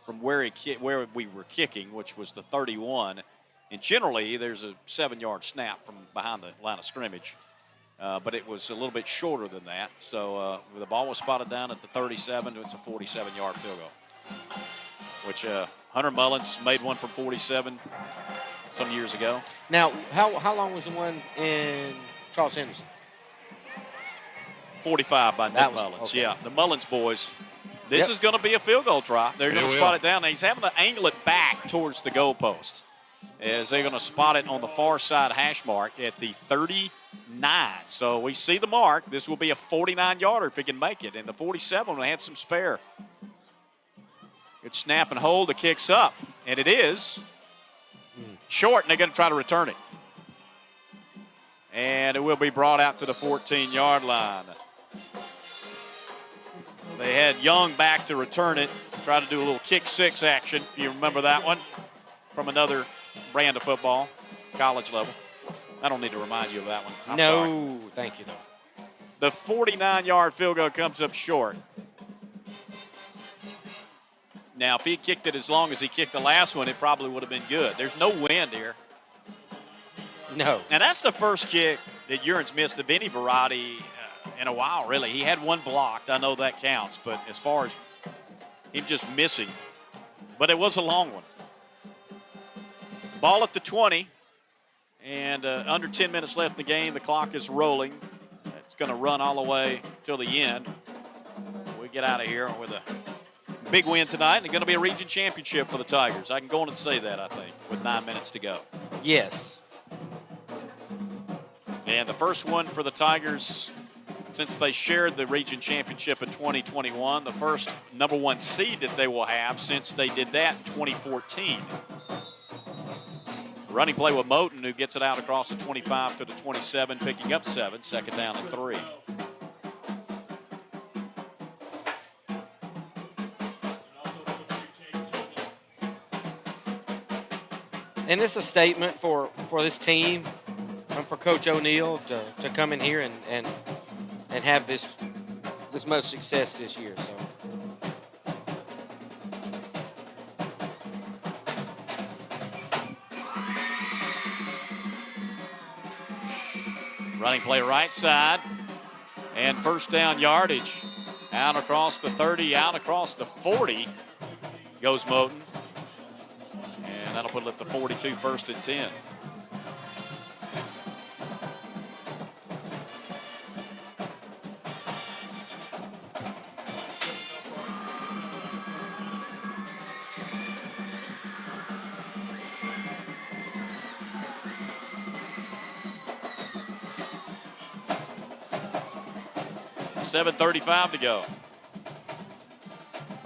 from where we were kicking, which was the 31. And generally, there's a 7-yard snap from behind the line of scrimmage. But it was a little bit shorter than that. So the ball was spotted down at the 37. It's a 47-yard field goal, which Hunter Mullins made one from 47 some years ago. Now, how long was the one in Charles Henderson? 45 by Nick Mullins. Okay. Yeah, the Mullins boys. This is going to be a field goal try. They're going to spot it down. Now, he's having to angle it back towards the goalpost as they're going to spot it on the far side hash mark at the 39. So we see the mark. This will be a 49-yarder if he can make it. And the 47 had some spare. Good snap and hold. The kick's up. And it is short, and they're going to try to return it. And it will be brought out to the 14-yard line. They had Young back to return it, try to do a little kick six action, if you remember that one, from another brand of football, college level. I don't need to remind you of that one. I'm sorry. Thank you, though. The 49-yard field goal comes up short. Now, if he kicked it as long as he kicked the last one, it probably would have been good. There's no wind here. No. And that's the first kick that Urine's missed of any variety in a while, really. He had one blocked. I know that counts. But as far as him just missing, but it was a long one. Ball at the 20, and under 10 minutes left in the game. The clock is rolling. It's going to run all the way till the end. We get out of here with a big win tonight, and it's going to be a region championship for the Tigers. I can go on and say that, I think, with 9 minutes to go. Yes. And the first one for the Tigers since they shared the region championship in 2021, the first number 1 seed that they will have since they did that in 2014. Running play with Moten, who gets it out across the 25 to the 27, picking up 7, second down and 3. And it's a statement for this team and for Coach O'Neill to come in here and have this much success this year. So. Running play right side, and first down yardage. Out across the 30, out across the 40 goes Moten. And that'll put it at the 42, first and 10. .7:35 to go.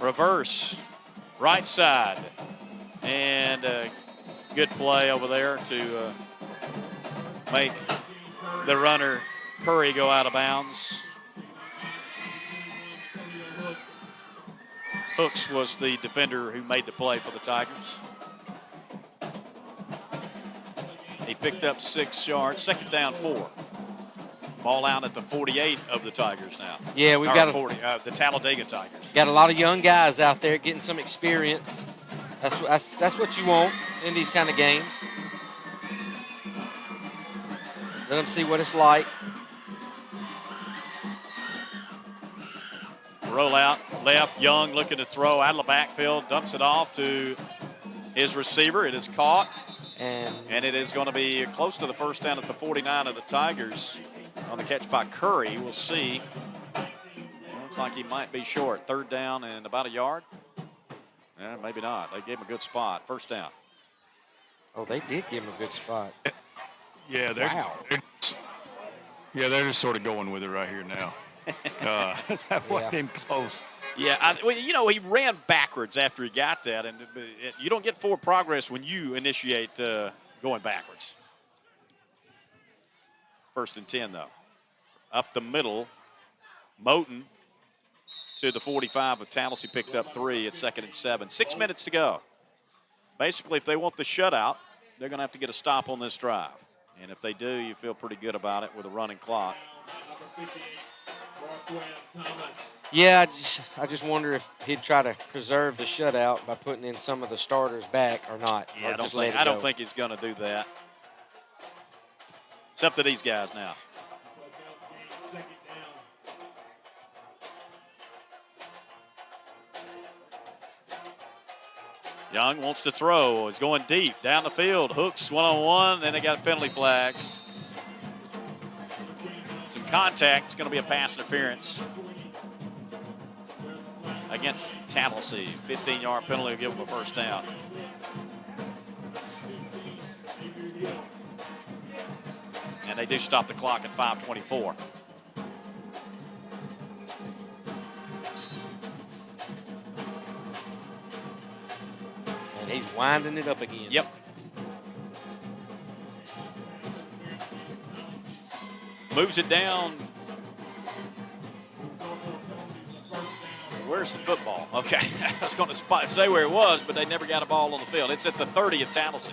Reverse, right side. And good play over there to make the runner Curry go out of bounds. Hooks was the defender who made the play for the Tigers. He picked up 6 yards, second down 4. Ball out at the 48 of the Tigers now. Yeah, we've Or got 40, the Talladega Tigers. Got a lot of young guys out there getting some experience. That's what you want in these kind of games. Let them see what it's like. Roll out, left, Young looking to throw out of the backfield, dumps it off to his receiver. It is caught, and it is going to be close to the first down at the 49 of the Tigers on the catch by Curry. We'll see. Looks like he might be short. Third down and about a yard. Yeah, maybe not. They gave him a good spot. First down. Oh, they did give him a good spot. Yeah, they're just sort of going with it right here now. That wasn't even close. Yeah, he ran backwards after he got that, and you don't get forward progress when you initiate going backwards. First and 10, though. Up the middle, Moten to the 45 of Tallassee, picked up 3 at 2nd and 7. 6 minutes to go. Basically, if they want the shutout, they're going to have to get a stop on this drive. And if they do, you feel pretty good about it with a running clock. Yeah, I just wonder if he'd try to preserve the shutout by putting in some of the starters back or not. Yeah, or I don't think he's going to do that. It's up to these guys now. Young wants to throw. He's going deep down the field. Hooks one-on-one, and they got penalty flags. Some contact. It's going to be a pass interference against Tallassee. 15-yard penalty will give them a first down. And they do stop the clock at 5:24. And he's winding it up again. Yep. Moves it down. Where's the football? Okay, I was going to say where it was, but they never got a ball on the field. It's at the 30 of Tallassee.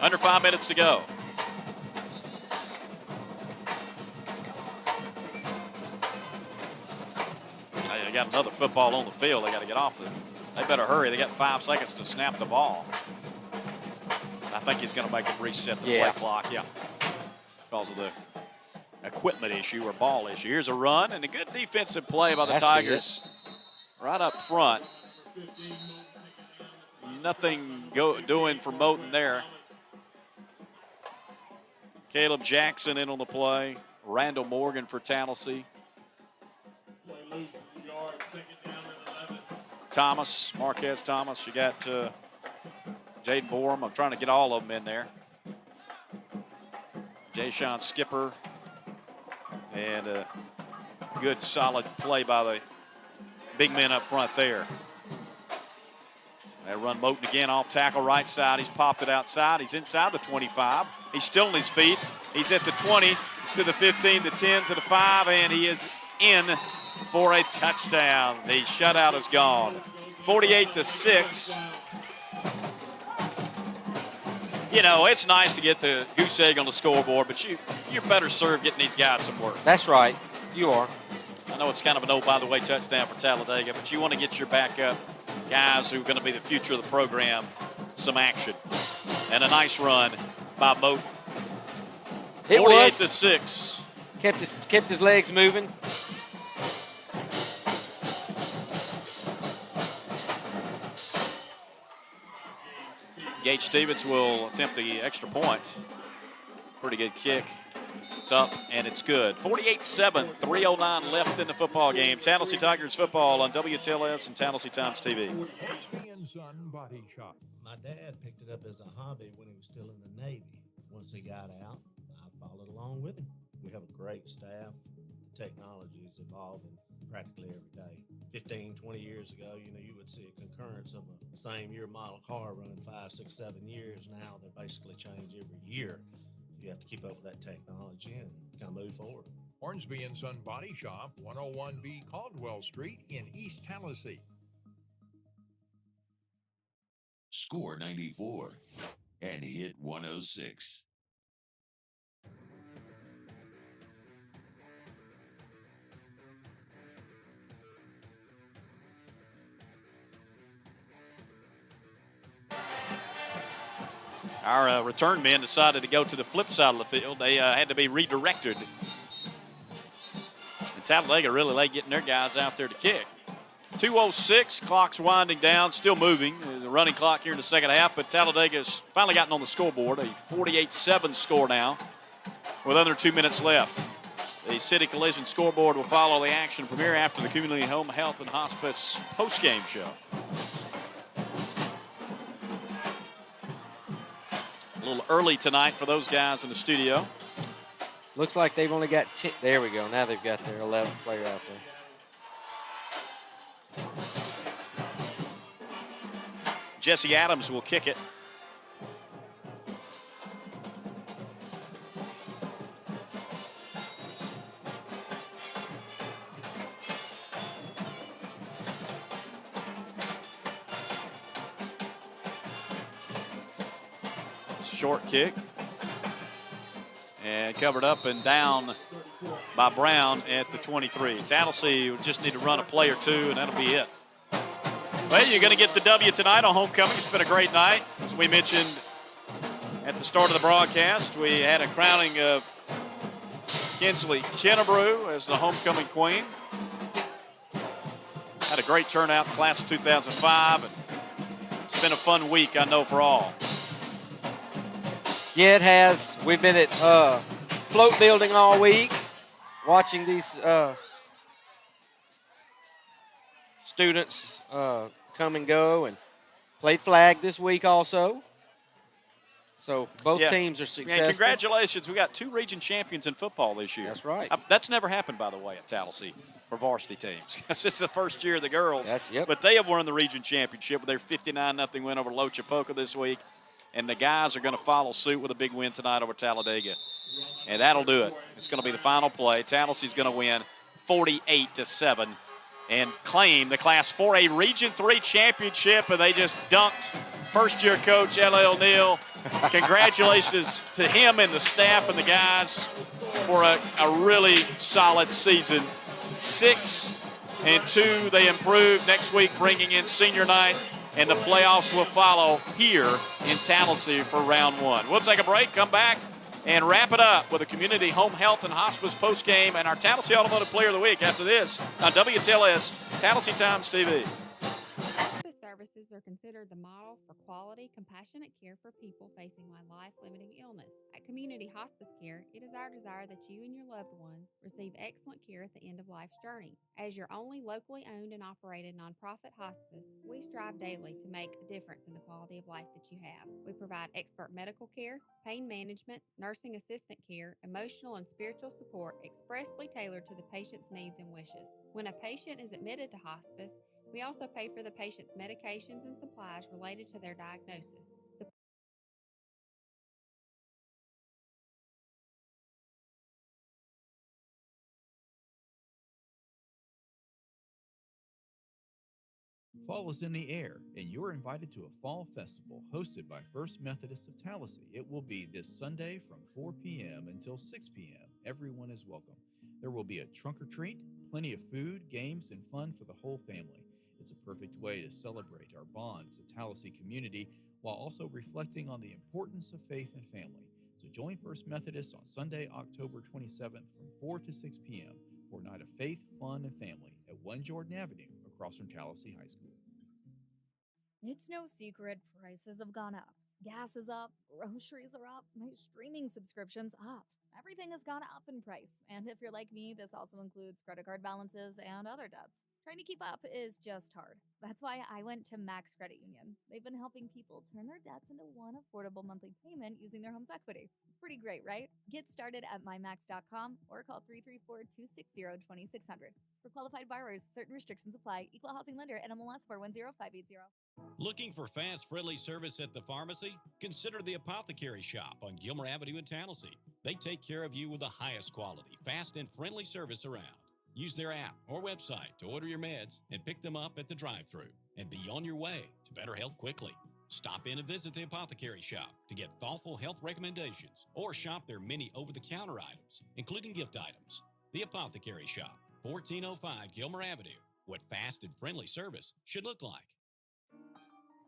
Under 5 minutes to go. They got another football on the field. They got to get off it. They better hurry. They got 5 seconds to snap the ball. I think he's going to make them reset the play clock. Yeah, because of the equipment issue or ball issue. Here's a run and a good defensive play by the Tigers right up front. Nothing doing for Moten there. Caleb Jackson in on the play. Randall Morgan for Tallassee. Thomas, Marquez Thomas. You got Jaden Borum. I'm trying to get all of them in there. Jay-Sean Skipper. And a good, solid play by the big men up front there. They run Moten again off tackle right side. He's popped it outside. He's inside the 25. He's still on his feet. He's at the 20. He's to the 15, the 10, to the 5, and he is in for a touchdown. The shutout is gone. 48-6. You know, it's nice to get the goose egg on the scoreboard, but you're better served getting these guys some work. That's right. You are. I know it's kind of an oh-by-the-way touchdown for Talladega, but you want to get your backup guys who are going to be the future of the program some action. And a nice run by Moten. 48-6. Kept his legs moving. Gage Stevens will attempt the extra point. Pretty good kick. It's up, and it's good. 48-7, 3:09 left in the football game. Tallassee Tigers football on WTLS and Tallassee Times TV. Body Shop. My dad picked it up as a hobby when he was still in the Navy. Once he got out, I followed along with him. We have a great staff. The technology is evolving practically every day. 15, 20 years ago, you would see a concurrence of a same year model car running 5, 6, 7 years. Now they basically change every year. You have to keep up with that technology and kind of move forward. Hornsby and Son Body Shop, 101B Caldwell Street in East Tallassee. Score 94. and hit 106. Our return men decided to go to the flip side of the field. They had to be redirected. And Talladega really late getting their guys out there to kick. 2:06, clock's winding down, still moving. The running clock here in the second half, but Talladega's finally gotten on the scoreboard. A 48-7 score now with under 2 minutes left. The City Collision scoreboard will follow the action from here after the Community Home Health and Hospice postgame show. A little early tonight for those guys in the studio. Looks like they've only got 10. There we go. Now they've got their 11th player out there. Jesse Adams will kick it. Short kick. And covered up and down by Brown at the 23. Tallassee will just need to run a play or two, and that'll be it. Well, you're going to get the W tonight on homecoming. It's been a great night. As we mentioned at the start of the broadcast, we had a crowning of Kinsley Kennebrew as the homecoming queen. Had a great turnout, class of 2005, and it's been a fun week, I know, for all. Yeah, it has. We've been at float building all week, watching these students come and go, and played flag this week also. So both teams are successful. And congratulations. We got 2 region champions in football this year. That's right. That's never happened, by the way, at Tallassee for varsity teams. This is the first year of the girls. Yep. But they have won the region championship with their 59-0 win over Lochapoka this week. And the guys are going to follow suit with a big win tonight over Talladega. And that'll do it. It's going to be the final play. Tallassee's going to win 48-7 and claim the Class 4A Region 3 championship. And they just dunked first-year coach L.L. Neal. Congratulations to him and the staff and the guys for a really solid season. 6-2, they improved. Next week, bringing in senior night. And the playoffs will follow here in Tallassee for round 1. We'll take a break, come back, and wrap it up with a Community Home Health and Hospice postgame and our Tallassee Automotive Player of the Week after this on WTLS Tallassee Times TV. Hospice services are considered the model for quality, compassionate care for people facing a life-limiting illness. At Community Hospice Care, it is our desire that you and your loved ones receive excellent care at the end of life's journey. As your only locally owned and operated nonprofit hospice, we strive daily to make a difference in the quality of life that you have. We provide expert medical care, pain management, nursing assistant care, emotional and spiritual support expressly tailored to the patient's needs and wishes. When a patient is admitted to hospice, we also pay for the patient's medications and supplies related to their diagnosis. Fall is in the air, and you're invited to a fall festival hosted by First Methodist of Tallassee. It will be this Sunday from 4 p.m. until 6 p.m. Everyone is welcome. There will be a trunk or treat, plenty of food, games, and fun for the whole family. It's a perfect way to celebrate our bonds, the Tallassee community, while also reflecting on the importance of faith and family. So join First Methodist on Sunday, October 27th from 4 to 6 p.m. for a night of faith, fun, and family at 1 Jordan Avenue across from Tallassee High School. It's no secret prices have gone up. Gas is up, groceries are up, my streaming subscription's up. Everything has gone up in price. And if you're like me, this also includes credit card balances and other debts. Trying to keep up is just hard. That's why I went to Max Credit Union. They've been helping people turn their debts into one affordable monthly payment using their home's equity. It's pretty great, right? Get started at mymax.com or call 334-260-2600. For qualified borrowers, certain restrictions apply. Equal housing lender, NMLS 410580. Looking for fast, friendly service at the pharmacy? Consider the Apothecary Shop on Gilmer Avenue in Tallassee. They take care of you with the highest quality, fast, and friendly service around. Use their app or website to order your meds and pick them up at the drive-thru and be on your way to better health quickly. Stop in and visit the apothecary shop to get thoughtful health recommendations or shop their many over-the-counter items, including gift items. The Apothecary Shop, 1405 Gilmer Avenue. What fast and friendly service should look like.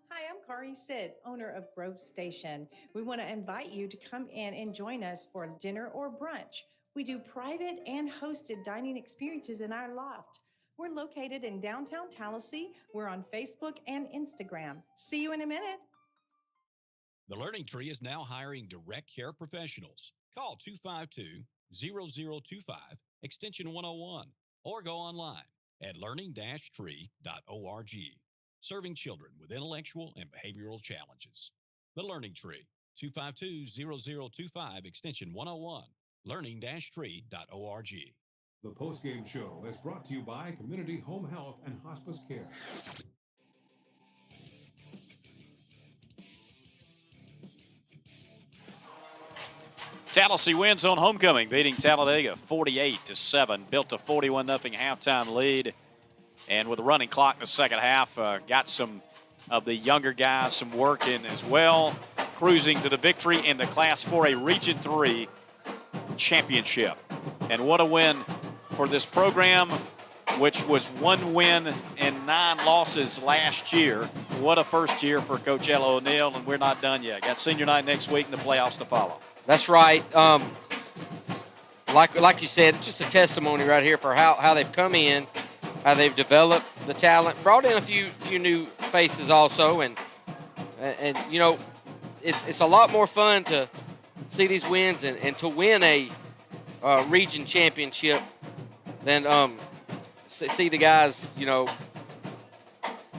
Hi, I'm Kari Sid, owner of Grove Station. We want to invite you to come in and join us for dinner or brunch. We do private and hosted dining experiences in our loft. We're located in downtown Tallassee. We're on Facebook and Instagram. See you in a minute. The Learning Tree is now hiring direct care professionals. Call 252-0025, extension 101, or go online at learning-tree.org. Serving children with intellectual and behavioral challenges. The Learning Tree, 252-0025, extension 101, learning-tree.org. The postgame show is brought to you by Community Home Health and Hospice Care. Tallassee wins on homecoming, beating Talladega 48-7. Built a 41-0 halftime lead. And with a running clock in the second half, got some of the younger guys some work in as well. Cruising to the victory in the Class 4A Region 3 championship. And what a win for this program, which was 1 win and 9 losses last year. What a first year for Coach Ella O'Neill, and we're not done yet. Got senior night next week and the playoffs to follow. That's right. Like you said, just a testimony right here for how they've come in, how they've developed the talent, brought in a few new faces also, and you know, it's a lot more fun to see these wins and to win a region championship than see the guys, you know,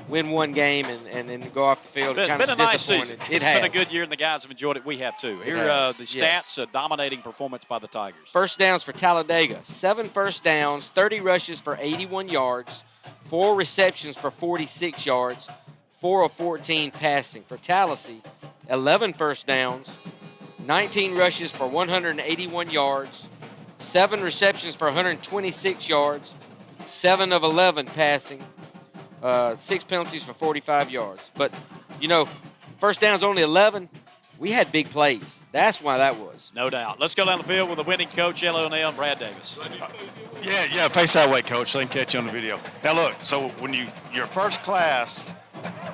win one game and then go off the field. Been a nice season. It's has been a good year, and the guys have enjoyed it. We have too. Here the stats, yes. A dominating performance by the Tigers. First downs for Talladega, 7 first downs, 30 rushes for 81 yards, 4 receptions for 46 yards, 4 of 14 passing. For Tallassee, 11 first downs, 19 rushes for 181 yards, 7 receptions for 126 yards, 7 of 11 passing, 6 penalties for 45 yards. But, you know, first down's only 11. We had big plays. That's why that was. No doubt. Let's go down the field with the winning coach, Ella O'Neill and Brad Davis. Yeah, face that way, Coach, so they can catch you on the video. Now, look, so when your first class,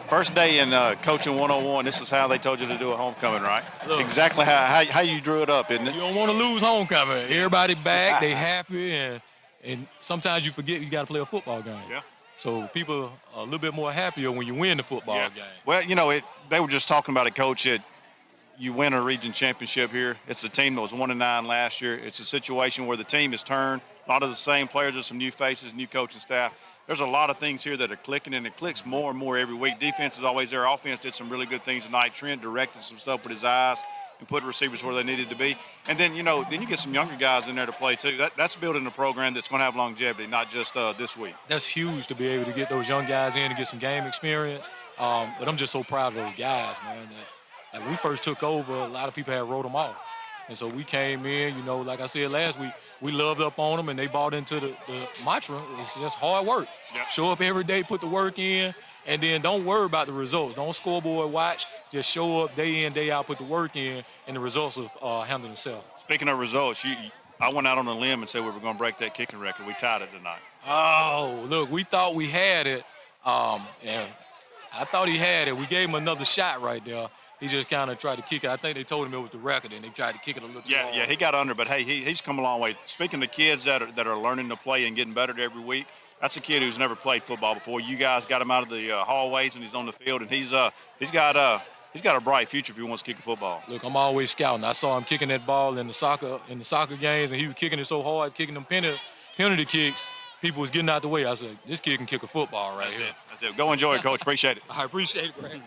first day in Coaching 101, this is how they told you to do a homecoming, right? Look, exactly how you drew it up, isn't it? You don't want to lose homecoming. Everybody back, they happy, and sometimes you forget you got to play a football game. Yeah. So people are a little bit more happier when you win the football game. Well, you know, they were just talking about it, Coach, that you win a region championship here. It's a team that was 1-9 last year. It's a situation where the team has turned. A lot of the same players, there's some new faces, new coaching staff. There's a lot of things here that are clicking, and it clicks more and more every week. Defense is always there. Offense did some really good things tonight. Trent directed some stuff with his eyes and put receivers where they needed to be. And then, you know, you get some younger guys in there to play too. That's building a program that's going to have longevity, not just this week. That's huge to be able to get those young guys in and get some game experience. But I'm just so proud of those guys, man. Like when we first took over, a lot of people had wrote them off. And so we came in, you know, like I said last week, we loved up on them, and they bought into the mantra. It's just hard work. Yep. Show up every day, put the work in, and then don't worry about the results. Don't scoreboard watch. Just show up day in, day out, put the work in, and the results will handle themselves. Speaking of results, I went out on a limb and said we were going to break that kicking record. We tied it tonight. Oh, look, we thought we had it, and I thought he had it. We gave him another shot right there. He just kind of tried to kick it. I think they told him it was the record, and they tried to kick it a little too hard. Yeah, he got under, but hey, he's come a long way. Speaking of kids that are learning to play and getting better every week, that's a kid who's never played football before. You guys got him out of the hallways, and he's on the field, and he's got a bright future if he wants to kick a football. Look, I'm always scouting. I saw him kicking that ball in the soccer games, and he was kicking it so hard, kicking them penalty kicks. People was getting out the way. I said, this kid can kick a football right here. That's it. Go enjoy it, Coach. Appreciate it. I appreciate it, Brad.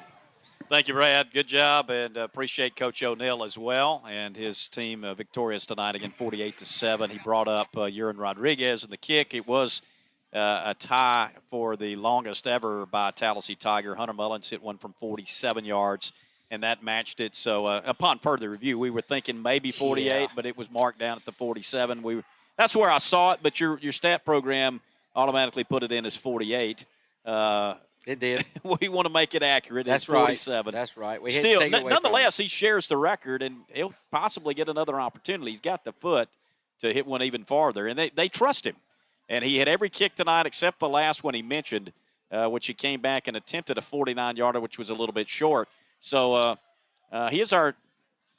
Thank you, Brad. Good job, and appreciate Coach O'Neill as well and his team victorious tonight again, 48-7. He brought up Urin Rodriguez in the kick. It was a tie for the longest ever by a Tallassee Tiger. Hunter Mullins hit one from 47 yards, and that matched it. So upon further review, we were thinking maybe 48, but it was marked down at the 47. That's where I saw it, but your stat program automatically put it in as 48. It did. We want to make it accurate. That's It's 47. Right. That's right. We had to Still, take it away nonetheless, he shares the record, and he'll possibly get another opportunity. He's got the foot to hit one even farther, and they trust him. And he had every kick tonight except the last one he mentioned, which he came back and attempted a 49-yarder, which was a little bit short. So he is our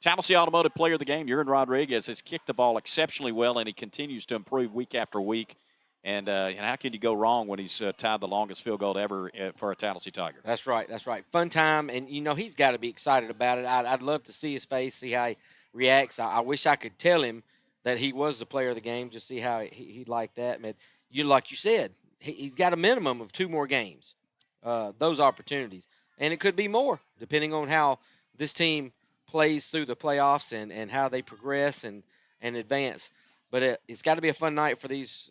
Tallassee Automotive Player of the Game. Aaron Rodriguez has kicked the ball exceptionally well, and he continues to improve week after week. And how can you go wrong when he's tied the longest field goal ever for a Tallassee Tiger? That's right. That's right. Fun time, and, he's got to be excited about it. I'd love to see his face, see how he reacts. I wish I could tell him that he was the player of the game, just see how he'd like that. But like you said, he's got a minimum of 2 more games, those opportunities. And it could be more, depending on how this team plays through the playoffs and how they progress and advance. But it's got to be a fun night for these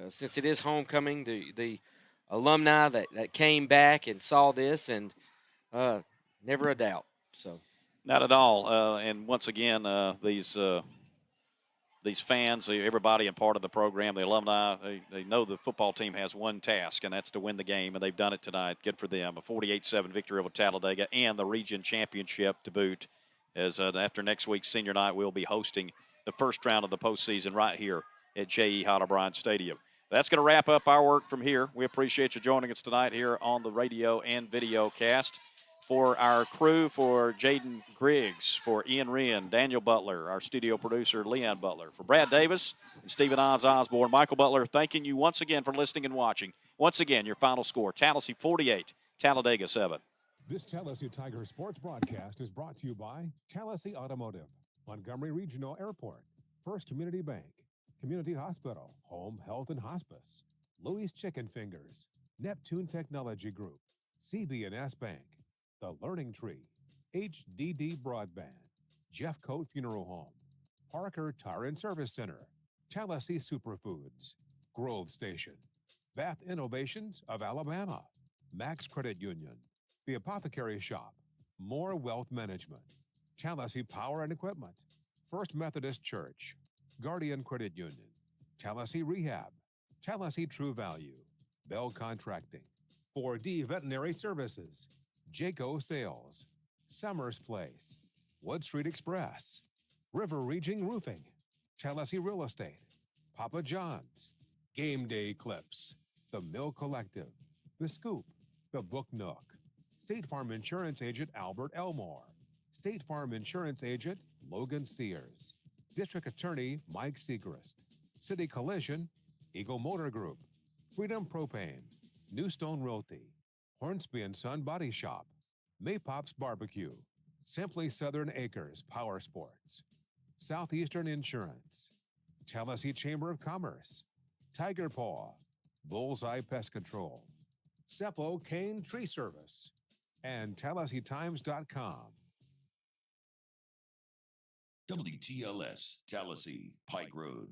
since it is homecoming, the alumni that came back and saw this, and never a doubt. So, not at all. And once again, these fans, everybody and part of the program, the alumni, they know the football team has one task, and that's to win the game, and they've done it tonight. Good for them. A 48-7 victory over Talladega and the region championship to boot. As after next week's senior night, we'll be hosting the first round of the postseason right here at J.E. Heidelbrand Stadium. That's going to wrap up our work from here. We appreciate you joining us tonight here on the radio and video cast. For our crew, for Jaden Griggs, for Ian Wren, Daniel Butler, our studio producer, Leon Butler, for Brad Davis and Stephen Oz Osborne, Michael Butler, thanking you once again for listening and watching. Once again, your final score, Tallassee 48, Talladega 7. This Tallassee Tiger Sports broadcast is brought to you by Tallassee Automotive, Montgomery Regional Airport, First Community Bank, Community Hospital, Home Health and Hospice, Louis Chicken Fingers, Neptune Technology Group, CB&S Bank, The Learning Tree, HDD Broadband, Jeffcoat Funeral Home, Parker Tire and Service Center, Tallassee Superfoods, Grove Station, Bath Innovations of Alabama, Max Credit Union, The Apothecary Shop, More Wealth Management, Tallassee Power and Equipment, First Methodist Church, Guardian Credit Union, Tallassee Rehab, Tallassee True Value, Bell Contracting, 4D Veterinary Services, Jayco Sales, Summers Place, Wood Street Express, River Region Roofing, Tallassee Real Estate, Papa John's, Game Day Clips, The Mill Collective, The Scoop, The Book Nook, State Farm Insurance Agent Albert Elmore, State Farm Insurance Agent Logan Steers, District Attorney Mike Segrist, City Collision, Eagle Motor Group, Freedom Propane, New Stone Realty, Hornsby & Son Body Shop, Maypop's Barbecue, Simply Southern Acres Power Sports, Southeastern Insurance, Tallassee Chamber of Commerce, Tiger Paw, Bullseye Pest Control, Seppo Kane Tree Service, and TallasseeTimes.com. WTLS, Tallassee, Pike Road.